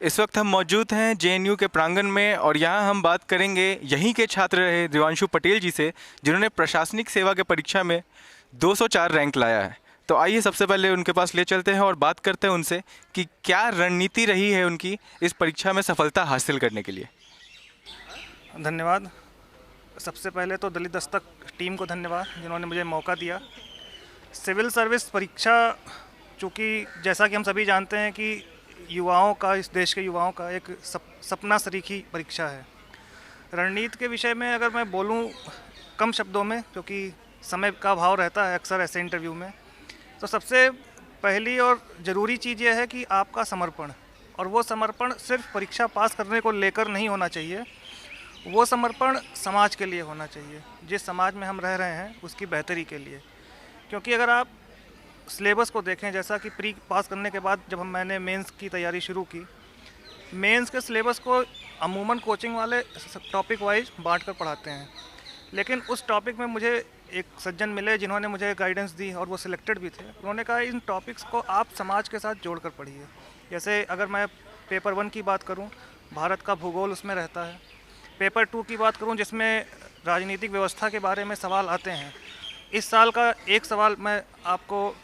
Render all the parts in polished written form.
इस वक्त हम मौजूद हैं जेएनयू के प्रांगण में और यहाँ हम बात करेंगे यहीं के छात्र रहे देवांशु पटेल जी से, जिन्होंने प्रशासनिक सेवा के परीक्षा में 204 रैंक लाया है। तो आइए सबसे पहले उनके पास ले चलते हैं और बात करते हैं उनसे कि क्या रणनीति रही है उनकी इस परीक्षा में सफलता हासिल करने के लिए। धन्यवाद। सबसे पहले तो दलित दस्तक टीम को धन्यवाद जिन्होंने मुझे मौका दिया। सिविल सर्विस परीक्षा, चूँकि जैसा कि हम सभी जानते हैं कि युवाओं का, इस देश के युवाओं का एक सपना सरीखी परीक्षा है। रणनीति के विषय में अगर मैं बोलूं कम शब्दों में, क्योंकि समय का अभाव रहता है अक्सर ऐसे इंटरव्यू में, तो सबसे पहली और ज़रूरी चीज़ यह है कि आपका समर्पण, और वो समर्पण सिर्फ परीक्षा पास करने को लेकर नहीं होना चाहिए, वो समर्पण समाज के लिए होना चाहिए, जिस समाज में हम रह रहे हैं उसकी बेहतरी के लिए। क्योंकि अगर आप सिलेबस को देखें, जैसा कि प्री पास करने के बाद जब मैंने मेंस की तैयारी शुरू की, मेंस के सिलेबस को अमूमन कोचिंग वाले टॉपिक वाइज बांट कर पढ़ाते हैं, लेकिन उस टॉपिक में मुझे एक सज्जन मिले जिन्होंने मुझे गाइडेंस दी और वो सिलेक्टेड भी थे। उन्होंने कहा इन टॉपिक्स को आप समाज के साथ जोड़ कर पढ़िए। जैसे अगर मैं पेपर 1 की बात करूं, भारत का भूगोल उसमें रहता है। पेपर 2 की बात करूं, जिसमें राजनीतिक व्यवस्था के बारे में सवाल आते हैं। इस साल का एक सवाल मैं आपको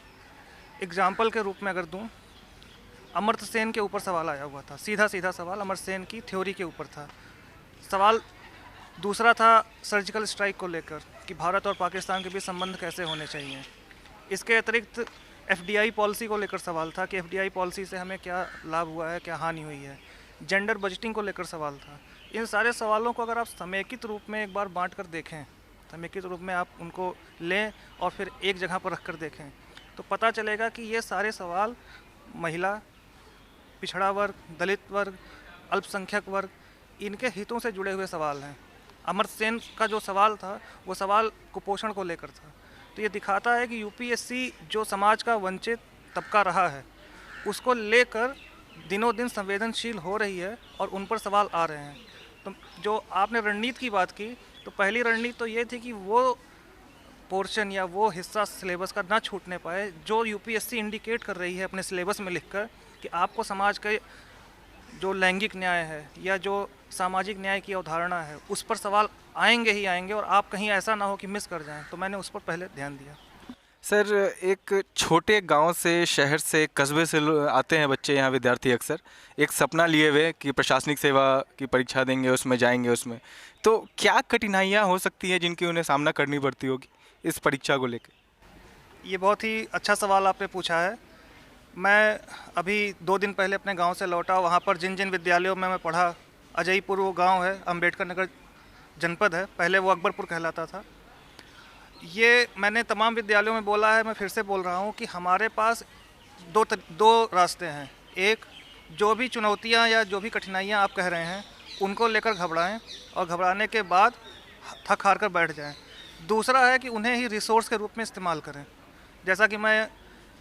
एग्जाम्पल के रूप में अगर दूं, अमर्त्य सेन के ऊपर सवाल आया हुआ था, सीधा सीधा सवाल अमर्त्य सेन की थ्योरी के ऊपर था। सवाल दूसरा था सर्जिकल स्ट्राइक को लेकर कि भारत और पाकिस्तान के बीच संबंध कैसे होने चाहिए। इसके अतिरिक्त एफडीआई पॉलिसी को लेकर सवाल था कि एफडीआई पॉलिसी से हमें क्या लाभ हुआ है, क्या हानि हुई है। जेंडर बजटिंग को लेकर सवाल था। इन सारे सवालों को अगर आप समेकित रूप में एक बार बांट कर देखें, समेकित रूप में आप उनको लें और फिर एक जगह पर रख कर देखें, तो पता चलेगा कि ये सारे सवाल महिला, पिछड़ा वर्ग, दलित वर्ग, अल्पसंख्यक वर्ग, इनके हितों से जुड़े हुए सवाल हैं। अमर्त्य सेन का जो सवाल था वो सवाल कुपोषण को लेकर था। तो ये दिखाता है कि यूपीएससी जो समाज का वंचित तबका रहा है उसको लेकर दिनों दिन संवेदनशील हो रही है और उन पर सवाल आ रहे हैं। तो जो आपने रणनीति की बात की, तो पहली रणनीति तो ये थी कि वो पोर्शन या वो हिस्सा सिलेबस का ना छूटने पाए जो यूपीएससी इंडिकेट कर रही है अपने सिलेबस में लिखकर कि आपको समाज के जो लैंगिक न्याय है या जो सामाजिक न्याय की अवधारणा है उस पर सवाल आएंगे ही आएंगे, और आप कहीं ऐसा ना हो कि मिस कर जाएं। तो मैंने उस पर पहले ध्यान दिया। सर, एक छोटे गांव से, शहर से, कस्बे से आते हैं बच्चे यहाँ, विद्यार्थी अक्सर एक सपना लिए हुए कि प्रशासनिक सेवा की परीक्षा देंगे, उसमें जाएंगे। उसमें तो क्या कठिनाइयाँ हो सकती हैं जिनकी उन्हें सामना करनी पड़ती होगी इस परीक्षा को लेकर? ये बहुत ही अच्छा सवाल आपने पूछा है। मैं अभी 2 दिन पहले अपने गांव से लौटा। वहाँ पर जिन जिन विद्यालयों में मैं पढ़ा, अजयपुर वो गांव है, अंबेडकर नगर जनपद है, पहले वो अकबरपुर कहलाता था। ये मैंने तमाम विद्यालयों में बोला है, मैं फिर से बोल रहा हूँ कि हमारे पास दो रास्ते हैं। एक, जो भी चुनौतियाँ या जो भी कठिनाइयाँ आप कह रहे हैं उनको लेकर घबराएं और घबराने के बाद थक हार कर बैठ जाएं। दूसरा है कि उन्हें ही रिसोर्स के रूप में इस्तेमाल करें। जैसा कि मैं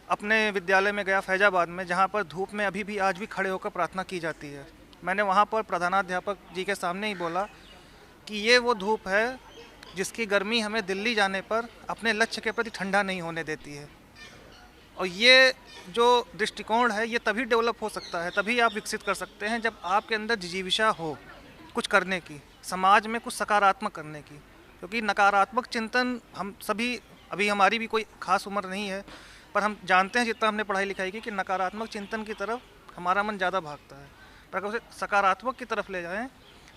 अपने विद्यालय में गया फैजाबाद में, जहाँ पर धूप में अभी भी आज भी खड़े होकर प्रार्थना की जाती है। मैंने वहाँ पर प्रधानाध्यापक जी के सामने ही बोला कि ये वो धूप है जिसकी गर्मी हमें दिल्ली जाने पर अपने लक्ष्य के प्रति ठंडा नहीं होने देती है। और ये जो दृष्टिकोण है ये तभी डेवलप हो सकता है, तभी आप विकसित कर सकते हैं जब आपके अंदर जिजीविषा हो कुछ करने की, समाज में कुछ सकारात्मक करने की। क्योंकि नकारात्मक चिंतन हम सभी, अभी हमारी भी कोई खास उम्र नहीं है, पर हम जानते हैं जितना हमने पढ़ाई लिखाई की कि नकारात्मक चिंतन की तरफ हमारा मन ज़्यादा भागता है। पर अगर उसे सकारात्मक की तरफ ले जाएं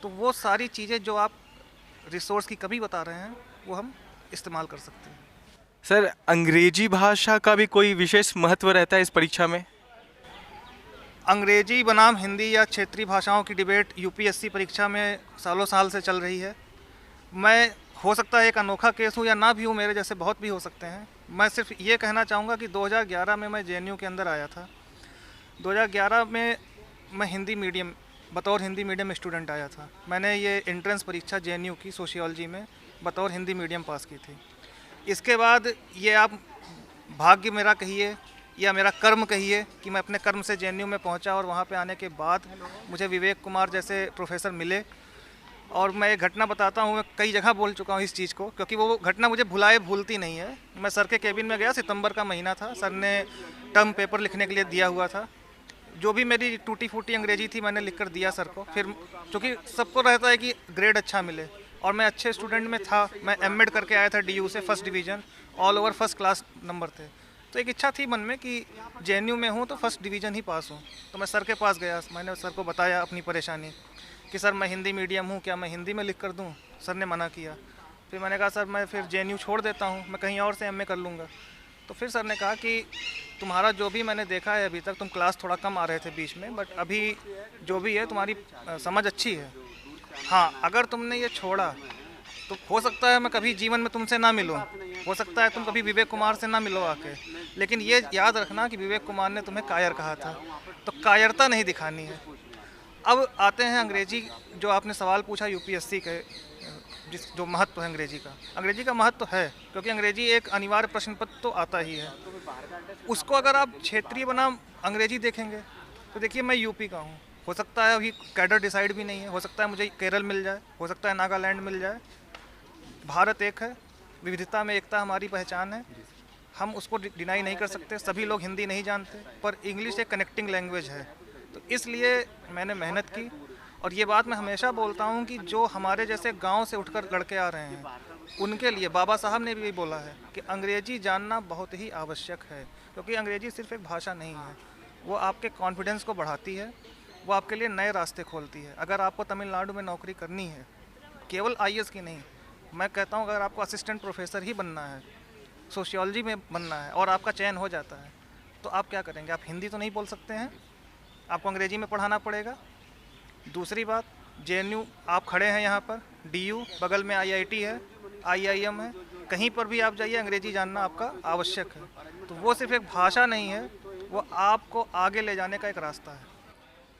तो वो सारी चीज़ें जो आप रिसोर्स की कमी बता रहे हैं वो हम इस्तेमाल कर सकते हैं। सर, अंग्रेजी भाषा का भी कोई विशेष महत्व रहता है इस परीक्षा में? अंग्रेजी बनाम हिंदी या क्षेत्रीय भाषाओं की डिबेट यूपीएससी परीक्षा में सालों साल से चल रही है। मैं, हो सकता है एक अनोखा केस हूँ या ना भी हूँ, मेरे जैसे बहुत भी हो सकते हैं। मैं सिर्फ ये कहना चाहूँगा कि 2011 में मैं जेएनयू के अंदर आया था। 2011 में मैं हिंदी मीडियम, बतौर हिंदी मीडियम स्टूडेंट आया था। मैंने ये एंट्रेंस परीक्षा जेएनयू की सोशियोलॉजी में बतौर हिंदी मीडियम पास की थी। इसके बाद ये आप भाग्य मेरा कहिए या मेरा कर्म कहिए कि मैं अपने कर्म से जेएनयू में पहुंचा, और वहाँ पे आने के बाद मुझे विवेक कुमार जैसे प्रोफेसर मिले। और मैं एक घटना बताता हूँ, मैं कई जगह बोल चुका हूँ इस चीज़ को, क्योंकि वो घटना मुझे भूलती नहीं है। मैं सर के केबिन में गया, सितंबर का महीना था, सर ने टर्म पेपर लिखने के लिए दिया हुआ था। जो भी मेरी टूटी फूटी अंग्रेजी थी मैंने लिख कर दिया सर को। फिर चूँकि सबको रहता है कि ग्रेड अच्छा मिले, और मैं अच्छे स्टूडेंट में था। मैं एमएड करके आया था डीयू से, first division, all over first class number थे। तो एक इच्छा थी मन में कि जेएनयू में हूँ तो फर्स्ट डिवीज़न ही पास हूँ। तो मैं सर के पास गया, मैंने सर को बताया अपनी परेशानी कि सर मैं हिंदी मीडियम हूँ, क्या मैं हिंदी में लिख कर दूँ? सर ने मना किया। फिर मैंने कहा सर मैं फिर जेएनयू छोड़ देता हूँ, मैं कहीं और से एमए कर लूँगा। तो फिर सर ने कहा कि तुम्हारा जो भी मैंने देखा है अभी तक, तुम क्लास थोड़ा कम आ रहे थे बीच में, बट अभी जो भी है तुम्हारी समझ अच्छी है। हाँ, अगर तुमने ये छोड़ा तो हो सकता है मैं कभी जीवन में तुमसे ना मिलूं, हो सकता है तुम कभी विवेक कुमार से ना मिलो आके, लेकिन ये याद रखना कि विवेक कुमार ने तुम्हें कायर कहा था, तो कायरता नहीं दिखानी है। अब आते हैं अंग्रेजी, जो आपने सवाल पूछा यूपीएससी के, जो महत्व है अंग्रेजी का। अंग्रेजी का महत्व है क्योंकि अंग्रेजी एक अनिवार्य प्रश्न पत्र तो आता ही है। उसको अगर आप क्षेत्रीय बनाम अंग्रेजी देखेंगे तो देखिए मैं यूपी का हूँ, हो सकता है अभी कैडर डिसाइड भी नहीं है, हो सकता है मुझे केरल मिल जाए, हो सकता है नागालैंड मिल जाए। भारत एक है, विविधता में एकता हमारी पहचान है, हम उसको डिनाई नहीं कर सकते। सभी लोग हिंदी नहीं जानते, पर इंग्लिश एक कनेक्टिंग लैंग्वेज है। तो इसलिए मैंने मेहनत की, और ये बात मैं हमेशा बोलता हूँ कि जो हमारे जैसे गांव से उठकर लड़के आ रहे हैं उनके लिए बाबा साहब ने भी यही बोला है कि अंग्रेजी जानना बहुत ही आवश्यक है, क्योंकि अंग्रेजी सिर्फ एक भाषा नहीं है, वो आपके कॉन्फिडेंस को बढ़ाती है, वो आपके लिए नए रास्ते खोलती है। अगर आपको तमिलनाडु में नौकरी करनी है, केवल आईएएस की नहीं, मैं कहता हूँ अगर आपको असिस्टेंट प्रोफेसर ही बनना है, सोशियोलॉजी में बनना है और आपका चयन हो जाता है, तो आप क्या करेंगे? आप हिंदी तो नहीं बोल सकते हैं, आपको अंग्रेजी में पढ़ाना पड़ेगा। दूसरी बात, जेएनयू आप खड़े हैं यहाँ पर, डीयू बगल में आईआईटी है, आईआईएम है, कहीं पर भी आप जाइए अंग्रेजी जानना आपका आवश्यक है। तो वो सिर्फ एक भाषा नहीं है, वो आपको आगे ले जाने का एक रास्ता है।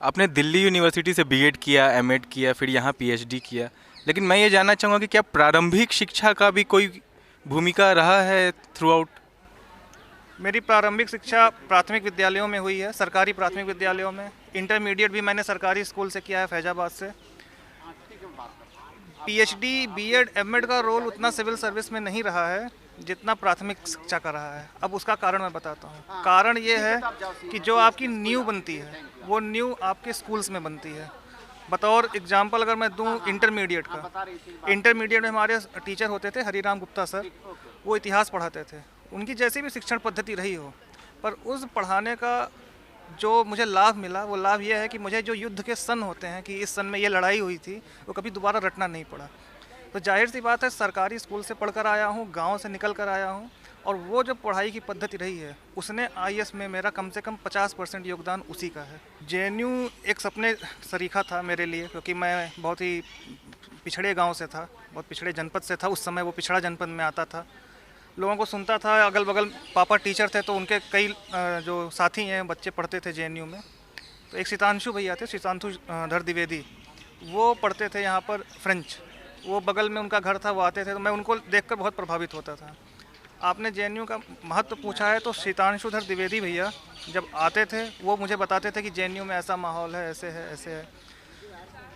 आपने दिल्ली यूनिवर्सिटी से बीएड किया, एमएड किया, फिर यहाँ पीएचडी किया, लेकिन मैं ये जानना चाहूँगा कि क्या प्रारंभिक शिक्षा का भी कोई भूमिका रहा है थ्रू आउट? मेरी प्रारंभिक शिक्षा प्राथमिक विद्यालयों में हुई है, सरकारी प्राथमिक विद्यालयों में। इंटरमीडिएट भी मैंने सरकारी स्कूल से किया है, फैजाबाद से। पीएचडी, बीएड, एमएड का रोल उतना सिविल सर्विस में नहीं रहा है जितना प्राथमिक शिक्षा का रहा है। अब उसका कारण मैं बताता हूँ। कारण ये है कि जो आपकी नींव बनती है वो नींव आपके स्कूल्स में बनती है। बतौर एग्जाम्पल अगर मैं दूँ इंटरमीडिएट का, इंटरमीडिएट में हमारे टीचर होते थे हरिराम गुप्ता सर, वो इतिहास पढ़ाते थे। उनकी जैसी भी शिक्षण पद्धति रही हो, पर उस पढ़ाने का जो मुझे लाभ मिला, वो लाभ ये है कि मुझे जो युद्ध के सन होते हैं कि इस सन में ये लड़ाई हुई थी, वो कभी दोबारा रटना नहीं पड़ा। तो जाहिर सी बात है, सरकारी स्कूल से पढ़कर आया हूँ, गांव से निकल कर आया हूँ, और वो जो पढ़ाई की पद्धति रही है उसने आईएएस में मेरा कम से कम 50% योगदान उसी का है। जेएनयू एक सपने सरीखा था मेरे लिए, क्योंकि मैं बहुत ही पिछड़े गाँव से था, बहुत पिछड़े जनपद से था। उस समय वो पिछड़ा जनपद में आता था, लोगों को सुनता था, अगल बगल पापा टीचर थे तो उनके कई जो साथी हैं बच्चे पढ़ते थे जेएनयू में। तो एक शीतांशु भैया थे, शीतांशु धर द्विवेदी, वो पढ़ते थे यहाँ पर फ्रेंच, वो बगल में उनका घर था, वो आते थे, तो मैं उनको देखकर बहुत प्रभावित होता था। आपने जेएनयू का महत्व पूछा है, तो शीतांशु धर द्विवेदी भैया जब आते थे वो मुझे बताते थे कि जेएनयू में ऐसा माहौल है, ऐसे है, ऐसे है।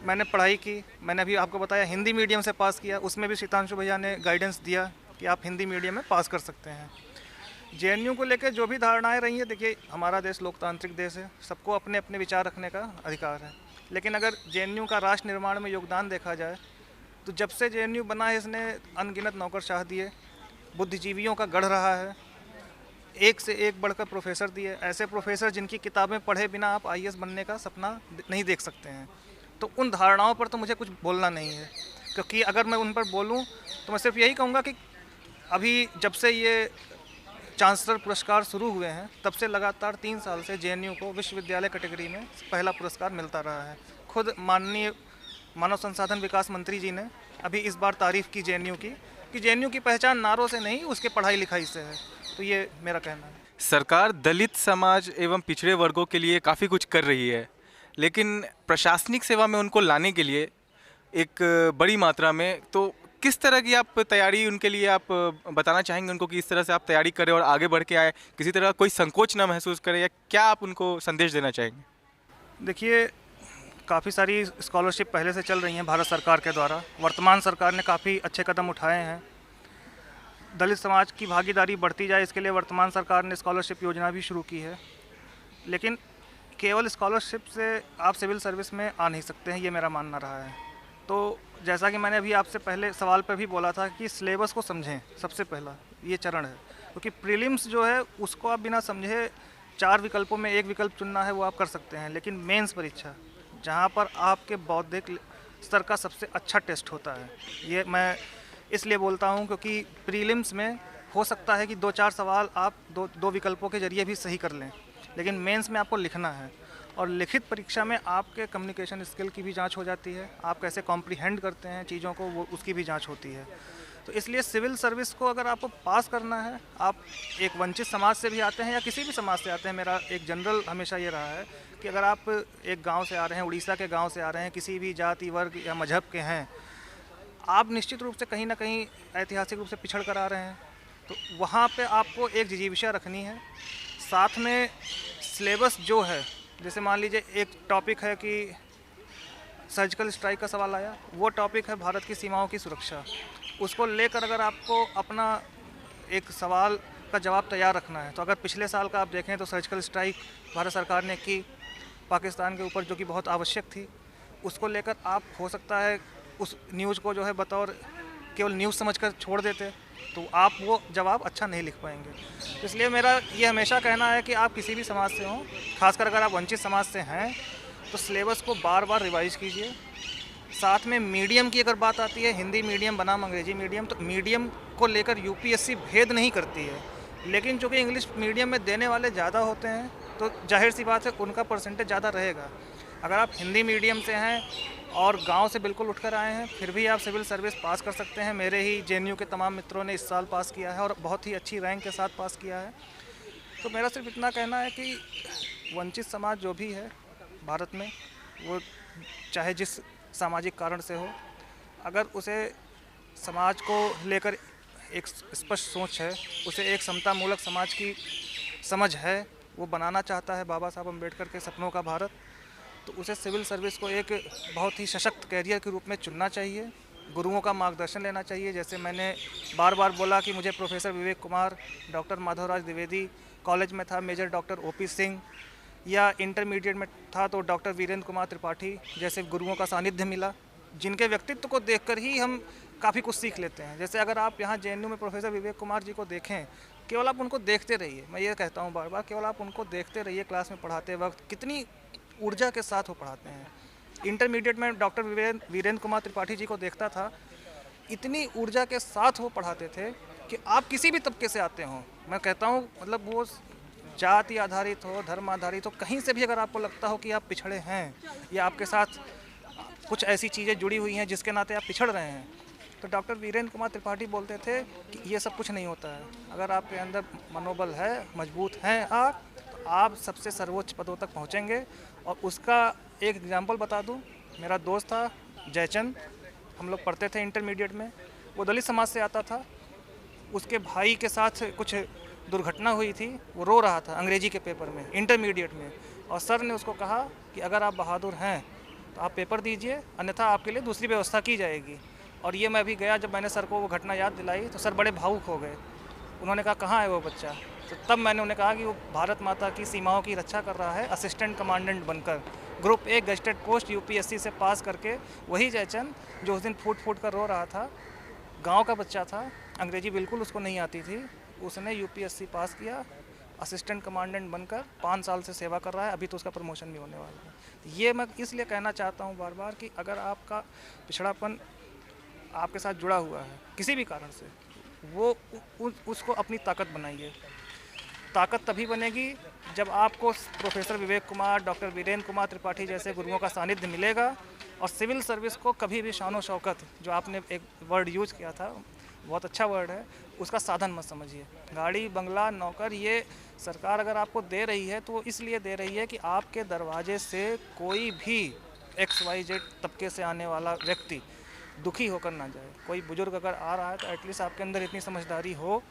मैंने पढ़ाई की, मैंने अभी आपको बताया हिंदी मीडियम से पास किया, उसमें भी शीतांशु भैया ने गाइडेंस दिया कि आप हिंदी मीडियम में पास कर सकते हैं। जेएनयू को लेकर जो भी धारणाएं रही हैं, देखिए हमारा देश लोकतांत्रिक देश है, सबको अपने अपने विचार रखने का अधिकार है। लेकिन अगर जेएनयू का राष्ट्र निर्माण में योगदान देखा जाए तो जब से जेएनयू बना है इसने अनगिनत नौकरशाह दिए, बुद्धिजीवियों का गढ़ रहा है, एक से एक बढ़कर प्रोफेसर दिए, ऐसे प्रोफेसर जिनकी किताबें पढ़े बिना आप आईएएस बनने का सपना नहीं देख सकते हैं। तो उन धारणाओं पर तो मुझे कुछ बोलना नहीं है, क्योंकि अगर मैं उन पर बोलूं तो मैं सिर्फ यही कहूँगा कि अभी जब से ये चांसलर पुरस्कार शुरू हुए हैं तब से लगातार 3 साल से जेएनयू को विश्वविद्यालय कैटेगरी में पहला पुरस्कार मिलता रहा है। खुद माननीय मानव संसाधन विकास मंत्री जी ने अभी इस बार तारीफ़ की जेएनयू की, कि जेएनयू की पहचान नारों से नहीं उसके पढ़ाई लिखाई से है। तो ये मेरा कहना है। सरकार दलित समाज एवं पिछड़े वर्गों के लिए काफ़ी कुछ कर रही है, लेकिन प्रशासनिक सेवा में उनको लाने के लिए एक बड़ी मात्रा में, तो किस तरह की आप तैयारी उनके लिए आप बताना चाहेंगे उनको कि इस तरह से आप तैयारी करें और आगे बढ़ के आए, किसी तरह कोई संकोच ना महसूस करें, या क्या आप उनको संदेश देना चाहेंगे? देखिए, काफ़ी सारी स्कॉलरशिप पहले से चल रही हैं भारत सरकार के द्वारा, वर्तमान सरकार ने काफ़ी अच्छे कदम उठाए हैं। दलित समाज की भागीदारी बढ़ती जाए इसके लिए वर्तमान सरकार ने स्कॉलरशिप योजना भी शुरू की है। लेकिन केवल स्कॉलरशिप से आप सिविल सर्विस में आ नहीं सकते हैं, ये मेरा मानना रहा है। तो जैसा कि मैंने अभी आपसे पहले सवाल पर भी बोला था कि सिलेबस को समझें, सबसे पहला ये चरण है। क्योंकि प्रीलिम्स जो है उसको आप बिना समझे 4 विकल्पों में एक विकल्प चुनना है वो आप कर सकते हैं, लेकिन मेंस परीक्षा जहाँ पर आपके बौद्धिक स्तर का सबसे अच्छा टेस्ट होता है, ये मैं इसलिए बोलता हूँ क्योंकि प्रीलिम्स में हो सकता है कि 2-4 सवाल आप दो विकल्पों के जरिए भी सही कर लें, लेकिन मेंस में आपको लिखना है। और लिखित परीक्षा में आपके कम्युनिकेशन स्किल की भी जांच हो जाती है, आप कैसे कॉम्प्रीहेंड करते हैं चीज़ों को, वो उसकी भी जांच होती है। तो इसलिए सिविल सर्विस को अगर आपको पास करना है, आप एक वंचित समाज से भी आते हैं या किसी भी समाज से आते हैं, मेरा एक जनरल हमेशा ये रहा है कि अगर आप एक गांव से आ रहे हैं, उड़ीसा के गांव से आ रहे हैं, किसी भी जाति वर्ग या मजहब के हैं, आप निश्चित रूप से कहीं ना कहीं ऐतिहासिक रूप से पिछड़ कर आ रहे हैं। तो वहाँ पे आपको एक जिजीविषा रखनी है। साथ में सिलेबस जो है, जैसे मान लीजिए एक टॉपिक है कि सर्जिकल स्ट्राइक का सवाल आया, वो टॉपिक है भारत की सीमाओं की सुरक्षा। उसको लेकर अगर आपको अपना एक सवाल का जवाब तैयार रखना है, तो अगर पिछले साल का आप देखें तो सर्जिकल स्ट्राइक भारत सरकार ने की पाकिस्तान के ऊपर, जो कि बहुत आवश्यक थी, उसको लेकर आप हो सकता है उस न्यूज़ को जो है बतौर केवल न्यूज़ समझकर छोड़ देते, तो आप वो जवाब अच्छा नहीं लिख पाएंगे। इसलिए मेरा ये हमेशा कहना है कि आप किसी भी समाज से हों, खासकर अगर आप वंचित समाज से हैं, तो सिलेबस को बार बार रिवाइज कीजिए। साथ में मीडियम की अगर बात आती है, हिंदी मीडियम बनाम अंग्रेजी मीडियम, तो मीडियम को लेकर यूपीएससी भेद नहीं करती है, लेकिन चूँकि इंग्लिश मीडियम में देने वाले ज़्यादा होते हैं तो जाहिर सी बात है उनका परसेंटेज ज़्यादा रहेगा। अगर आप हिंदी मीडियम से हैं और गांव से बिल्कुल उठकर आए हैं, फिर भी आप सिविल सर्विस पास कर सकते हैं। मेरे ही जेएनयू के तमाम मित्रों ने इस साल पास किया है और बहुत ही अच्छी रैंक के साथ पास किया है। तो मेरा सिर्फ इतना कहना है कि वंचित समाज जो भी है भारत में, वो चाहे जिस सामाजिक कारण से हो, अगर उसे समाज को लेकर एक स्पष्ट सोच है, उसे एक समतामूलक समाज की समझ है, वो बनाना चाहता है बाबा साहब अम्बेडकर के सपनों का भारत, तो उसे सिविल सर्विस को एक बहुत ही सशक्त कैरियर के रूप में चुनना चाहिए। गुरुओं का मार्गदर्शन लेना चाहिए। जैसे मैंने बार बार बोला कि मुझे professor Vivek Kumar, doctor Madhavraj Dwivedi, college में था मेजर डॉक्टर ओपी सिंह, या इंटरमीडिएट में था तो डॉक्टर वीरेंद्र कुमार त्रिपाठी जैसे गुरुओं का सानिध्य मिला, जिनके व्यक्तित्व को देखकर ही हम काफ़ी कुछ सीख लेते हैं। जैसे अगर आप यहाँ जेएनयू में प्रोफेसर विवेक कुमार जी को देखें, केवल आप उनको देखते रहिए, मैं ये कहता हूँ बार बार, केवल आप उनको देखते रहिए क्लास में पढ़ाते वक्त, कितनी ऊर्जा के साथ वो पढ़ाते हैं। इंटरमीडिएट में डॉक्टर वीरेंद्र कुमार त्रिपाठी जी को देखता था, इतनी ऊर्जा के साथ वो पढ़ाते थे कि आप किसी भी तबके से आते हों, मैं कहता हूँ मतलब वो जाति आधारित हो, धर्म आधारित हो, कहीं से भी अगर आपको लगता हो कि आप पिछड़े हैं या आपके साथ कुछ ऐसी चीज़ें जुड़ी हुई हैं जिसके नाते आप पिछड़ रहे हैं, तो डॉक्टर वीरेंद्र कुमार त्रिपाठी बोलते थे कि ये सब कुछ नहीं होता है। अगर आपके अंदर मनोबल है, मजबूत हैं आप, तो आप सबसे सर्वोच्च पदों तक पहुँचेंगे। और उसका एक एग्जाम्पल बता दूँ, मेरा दोस्त था जयचंद, हम लोग पढ़ते थे इंटरमीडिएट में, वो दलित समाज से आता था, उसके भाई के साथ कुछ दुर्घटना हुई थी, वो रो रहा था अंग्रेजी के पेपर में इंटरमीडिएट में, और सर ने उसको कहा कि अगर आप बहादुर हैं तो आप पेपर दीजिए, अन्यथा आपके लिए दूसरी व्यवस्था की जाएगी। और ये मैं भी गया, जब मैंने सर को वो घटना याद दिलाई तो सर बड़े भावुक हो गए। उन्होंने कहा कहाँ है वो बच्चा, तो तब मैंने उन्हें कहा कि वो भारत माता की सीमाओं की रक्षा कर रहा है असिस्टेंट कमांडेंट बनकर, ग्रुप 1 गजेटेड पोस्ट यूपीएससी से पास करके। वही जयचंद जो उस दिन फूट फूट कर रो रहा था, गांव का बच्चा था, अंग्रेजी बिल्कुल उसको नहीं आती थी, उसने यूपीएससी पास किया, असिस्टेंट कमांडेंट बनकर 5 साल से सेवा कर रहा है, अभी तो उसका प्रमोशन भी होने वाला है। ये मैं इसलिए कहना चाहता हूँ बार बार कि अगर आपका पिछड़ापन आपके साथ जुड़ा हुआ है किसी भी कारण से, वो उसको अपनी ताकत बनाइए। ताकत तभी बनेगी जब आपको प्रोफेसर विवेक कुमार, डॉक्टर वीरेंद्र कुमार त्रिपाठी जैसे गुरुओं का सानिध्य मिलेगा। और सिविल सर्विस को कभी भी शानो शौकत, जो आपने एक वर्ड यूज़ किया था, बहुत अच्छा वर्ड है, उसका साधन मत समझिए। गाड़ी, बंगला, नौकर, ये सरकार अगर आपको दे रही है तो वो इसलिए दे रही है कि आपके दरवाजे से कोई भी XYZ तबके से आने वाला व्यक्ति दुखी होकर ना जाए। कोई बुजुर्ग अगर आ रहा है तो एटलीस्ट आपके अंदर इतनी समझदारी हो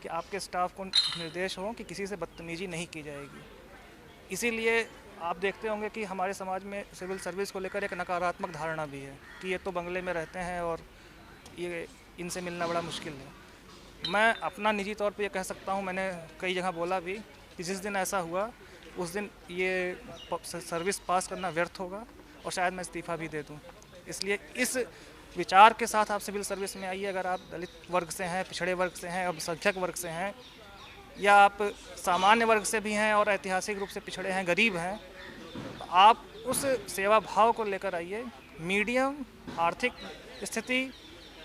कि आपके स्टाफ को निर्देश हो कि किसी से बदतमीजी नहीं की जाएगी। इसीलिए आप देखते होंगे कि हमारे समाज में सिविल सर्विस को लेकर एक नकारात्मक धारणा भी है कि ये तो बंगले में रहते हैं और ये इनसे मिलना बड़ा मुश्किल है। मैं अपना निजी तौर पे ये कह सकता हूँ, मैंने कई जगह बोला भी कि जिस दिन ऐसा हुआ उस दिन ये सर्विस पास करना व्यर्थ होगा और शायद मैं इस्तीफ़ा भी दे दूँ। इसलिए इस विचार के साथ आप सिविल सर्विस में आइए। अगर आप दलित वर्ग से हैं, पिछड़े वर्ग से हैं, अल्पसंख्यक वर्ग से हैं, या आप सामान्य वर्ग से भी हैं और ऐतिहासिक रूप से पिछड़े हैं, गरीब हैं, तो आप उस सेवा भाव को लेकर आइए। मीडियम आर्थिक स्थिति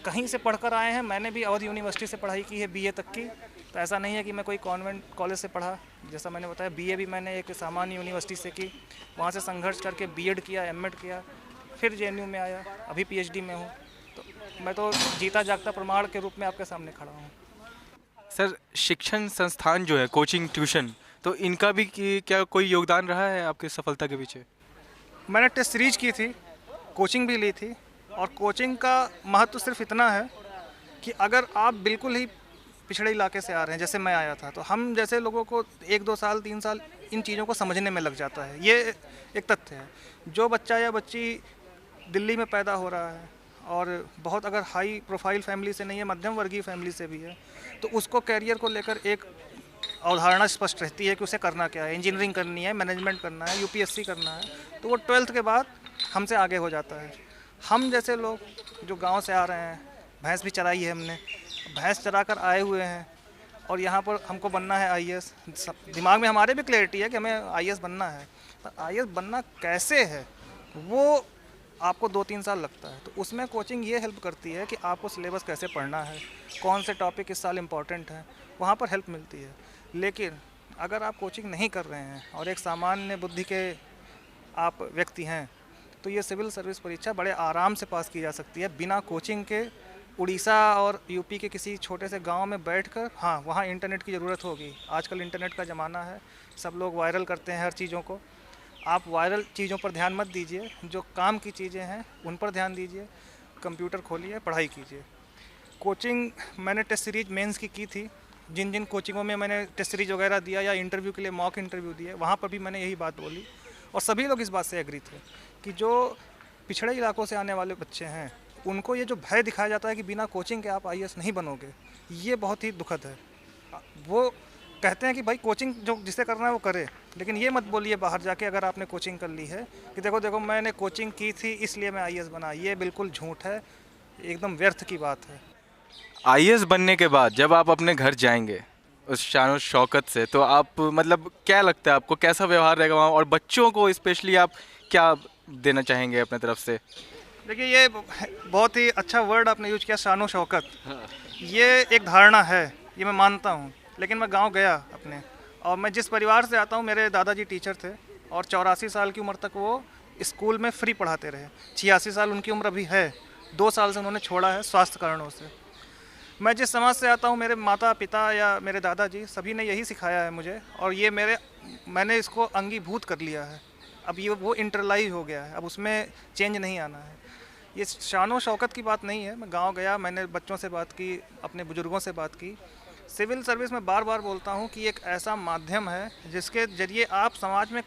कहीं से पढ़कर आए हैं। मैंने भी अवध यूनिवर्सिटी से पढ़ाई की है, बीए तक की। तो ऐसा नहीं है कि मैं कोई कॉन्वेंट कॉलेज से पढ़ा। जैसा मैंने बताया, बीए भी मैंने एक सामान्य यूनिवर्सिटी से की, वहाँ से संघर्ष करके बीएड किया, एमएड किया, फिर जेएनयू में आया, अभी पीएचडी में हूँ। तो मैं तो जीता जागता प्रमाण के रूप में आपके सामने खड़ा हूँ। सर, शिक्षण संस्थान जो है, कोचिंग, ट्यूशन, तो इनका भी क्या कोई योगदान रहा है आपकी सफलता के पीछे? मैंने टेस्ट सीरीज की थी, कोचिंग भी ली थी, और कोचिंग का महत्व सिर्फ इतना है कि अगर आप बिल्कुल ही पिछड़े इलाके से आ रहे हैं, जैसे मैं आया था, तो हम जैसे लोगों को 1-2 साल 3 साल इन चीज़ों को समझने में लग जाता है। ये एक तथ्य है। जो बच्चा या बच्ची दिल्ली में पैदा हो रहा है और बहुत अगर हाई प्रोफाइल फैमिली से नहीं है, मध्यम वर्गीय फैमिली से भी है, तो उसको कैरियर को लेकर एक अवधारणा स्पष्ट रहती है कि उसे करना क्या है। इंजीनियरिंग करनी है, मैनेजमेंट करना है, यूपीएससी करना है, तो वो 12th के बाद हमसे आगे हो जाता है। हम जैसे लोग जो गांव से आ रहे हैं, भैंस भी चराई है हमने, भैंस चरा कर आए हुए हैं और यहाँ पर हमको बनना है आईएएस। दिमाग में हमारे भी क्लैरिटी है कि हमें आईएएस बनना है, पर आईएएस बनना कैसे है वो आपको 2-3 साल लगता है। तो उसमें कोचिंग ये हेल्प करती है कि आपको सिलेबस कैसे पढ़ना है, कौन से टॉपिक इस साल इम्पॉर्टेंट है, वहाँ पर हेल्प मिलती है। लेकिन अगर आप कोचिंग नहीं कर रहे हैं और एक सामान्य बुद्धि के आप व्यक्ति हैं, तो ये सिविल सर्विस परीक्षा बड़े आराम से पास की जा सकती है बिना कोचिंग के। उड़ीसा और यूपी के किसी छोटे से गांव में बैठकर, हाँ, वहाँ इंटरनेट की ज़रूरत होगी। आजकल इंटरनेट का ज़माना है, सब लोग वायरल करते हैं हर चीज़ों को। आप वायरल चीज़ों पर ध्यान मत दीजिए, जो काम की चीज़ें हैं उन पर ध्यान दीजिए। कंप्यूटर खोलिए, पढ़ाई कीजिए। कोचिंग मैंने टेस्ट सीरीज मेंस की थी। जिन जिन कोचिंगों में मैंने टेस्ट सीरीज वगैरह दिया या इंटरव्यू के लिए मॉक इंटरव्यू दिए, वहाँ पर भी मैंने यही बात बोली और सभी लोग इस बात से एग्री थे कि जो पिछड़े इलाकों से आने वाले बच्चे हैं, उनको ये जो भय दिखाया जाता है कि बिना कोचिंग के आप आईएएस नहीं बनोगे, ये बहुत ही दुखद है। वो कहते हैं कि भाई कोचिंग जो जिसे करना है वो करे, लेकिन ये मत बोलिए बाहर जाके अगर आपने कोचिंग कर ली है कि देखो देखो मैंने कोचिंग की थी इसलिए मैं आईएएस बना। ये बिल्कुल झूठ है, एकदम व्यर्थ की बात है। आईएएस बनने के बाद जब आप अपने घर जाएंगे उस शान शौकत से, तो आप मतलब क्या लगता है आपको, कैसा व्यवहार रहेगा वहाँ, और बच्चों को स्पेशली आप क्या देना चाहेंगे अपने तरफ से? देखिए, ये बहुत ही अच्छा वर्ड आपने यूज किया, शान शौकत। ये एक धारणा है, ये मैं मानता हूँ, लेकिन मैं गांव गया अपने, और मैं जिस परिवार से आता हूँ, मेरे दादाजी टीचर थे और 84 साल की उम्र तक वो स्कूल में फ्री पढ़ाते रहे। 86 साल उनकी उम्र अभी है, 2 साल से उन्होंने छोड़ा है स्वास्थ्य कारणों से। मैं जिस समाज से आता हूँ, मेरे माता पिता या मेरे दादाजी सभी ने यही सिखाया है मुझे, और ये मैंने इसको अंगीभूत कर लिया है। अब ये वो इंटरलाइज हो गया है, अब उसमें चेंज नहीं आना है। ये शान शौकत की बात नहीं है। मैं गांव गया, मैंने बच्चों से बात की, अपने बुजुर्गों से बात की। सिविल सर्विस में बार बार बोलता हूँ कि एक ऐसा माध्यम है जिसके जरिए आप समाज में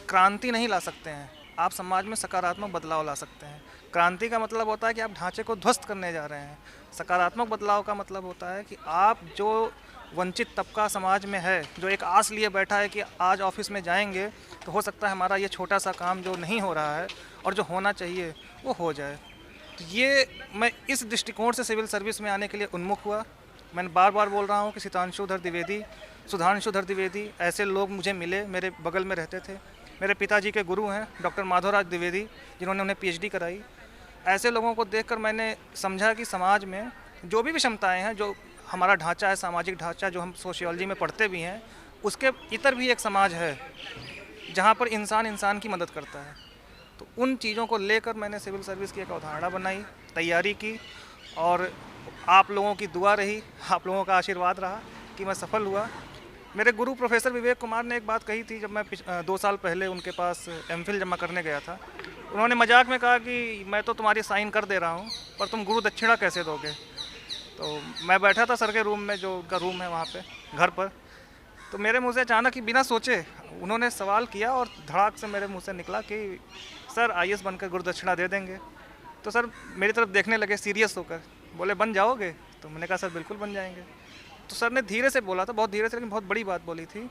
क्रांति नहीं ला सकते हैं, आप समाज में सकारात्मक बदलाव ला सकते हैं। क्रांति का मतलब होता है कि आप ढांचे को ध्वस्त करने जा रहे हैं। सकारात्मक बदलाव का मतलब होता है कि आप जो वंचित तबका समाज में है, जो एक आस लिए बैठा है कि आज ऑफिस में जाएंगे तो हो सकता है हमारा ये छोटा सा काम जो नहीं हो रहा है और जो होना चाहिए वो हो जाए। तो ये मैं इस दृष्टिकोण से सिविल सर्विस में आने के लिए उन्मुख हुआ। मैंने बार बार बोल रहा हूँ कि सुधांशुधर द्विवेदी ऐसे लोग मुझे मिले, मेरे बगल में रहते थे। मेरे पिताजी के गुरु हैं डॉक्टर माधवराज द्विवेदी, जिन्होंने उन्हें पीएचडी कराई। ऐसे लोगों को देखकर मैंने समझा कि समाज में जो भी विषमताएं हैं, जो हमारा ढांचा है, सामाजिक ढांचा जो हम सोशियोलॉजी में पढ़ते भी हैं, उसके इतर भी एक समाज है जहाँ पर इंसान इंसान की मदद करता है। तो उन चीज़ों को लेकर मैंने सिविल सर्विस की एक अवधारणा बनाई, तैयारी की, और आप लोगों की दुआ रही, आप लोगों का आशीर्वाद रहा कि मैं सफल हुआ। मेरे गुरु प्रोफेसर विवेक कुमार ने एक बात कही थी जब मैं 2 साल पहले उनके पास एमफिल जमा करने गया था। उन्होंने मजाक में कहा कि मैं तो तुम्हारी साइन कर दे रहा हूँ, पर तुम गुरु दक्षिणा कैसे दोगे? तो मैं बैठा था सर के रूम में, जो उनका रूम है वहाँ पे घर पर, तो मेरे मुंह से अचानक ही बिना सोचे उन्होंने सवाल किया और धड़ाक से मेरे मुंह से निकला कि सर आईएएस बनकर गुरु दक्षिणा दे देंगे। तो सर मेरी तरफ देखने लगे सीरियस होकर, बोले बन जाओगे? तो मैंने कहा सर बिल्कुल बन जाएंगे। तो सर ने धीरे से बोला था, बहुत धीरे से, लेकिन बहुत बड़ी बात बोली थी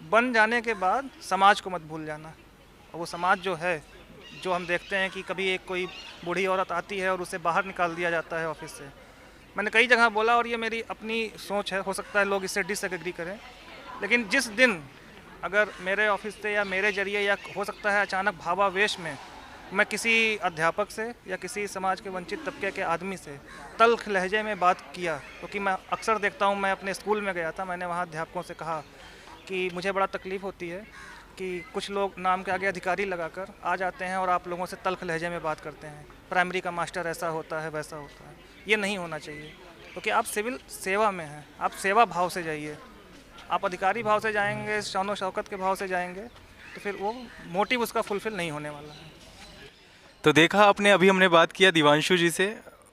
बन जाने के बाद समाज को मत भूल जाना। और वो समाज जो है, जो हम देखते हैं कि कभी एक कोई बूढ़ी औरत आती है और उसे बाहर निकाल दिया जाता है ऑफिस से। मैंने कई जगह बोला और ये मेरी अपनी सोच है, हो सकता है लोग इससे डिसएग्री करें, लेकिन जिस दिन अगर मेरे ऑफिस से या मेरे जरिए या हो सकता है अचानक भावावेश में मैं किसी अध्यापक से या किसी समाज के वंचित तबके के आदमी से तल्ख लहजे में बात किया, क्योंकि मैं अक्सर देखता हूँ, मैं अपने स्कूल में गया था, मैंने वहाँ अध्यापकों से कहा कि मुझे बड़ा तकलीफ़ होती है कि कुछ लोग नाम के आगे अधिकारी लगाकर आ जाते हैं और आप लोगों से तल्ख लहजे में बात करते हैं, प्राइमरी का मास्टर ऐसा होता है वैसा होता है। ये नहीं होना चाहिए, क्योंकि आप सिविल सेवा में हैं, आप सेवा भाव से जाइए। आप अधिकारी भाव से जाएंगे, शान शौकत के भाव से जाएंगे, तो फिर वो मोटिव उसका फुलफिल नहीं होने वाला है। तो देखा आपने, अभी हमने बात किया दिवांशु जी से,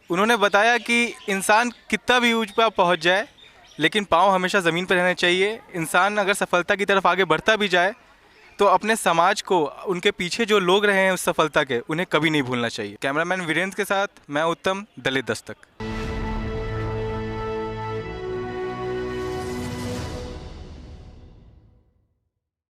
उन्होंने बताया कि इंसान कितना भी ऊंच पर पहुंच जाए लेकिन पाँव हमेशा ज़मीन पर रहने चाहिए। इंसान अगर सफलता की तरफ आगे बढ़ता भी जाए तो अपने समाज को, उनके पीछे जो लोग रहे हैं उस सफलता के, उन्हें कभी नहीं भूलना चाहिए। कैमरामैन वीरेंद्र के साथ मैं उत्तम, दलित दस्तक।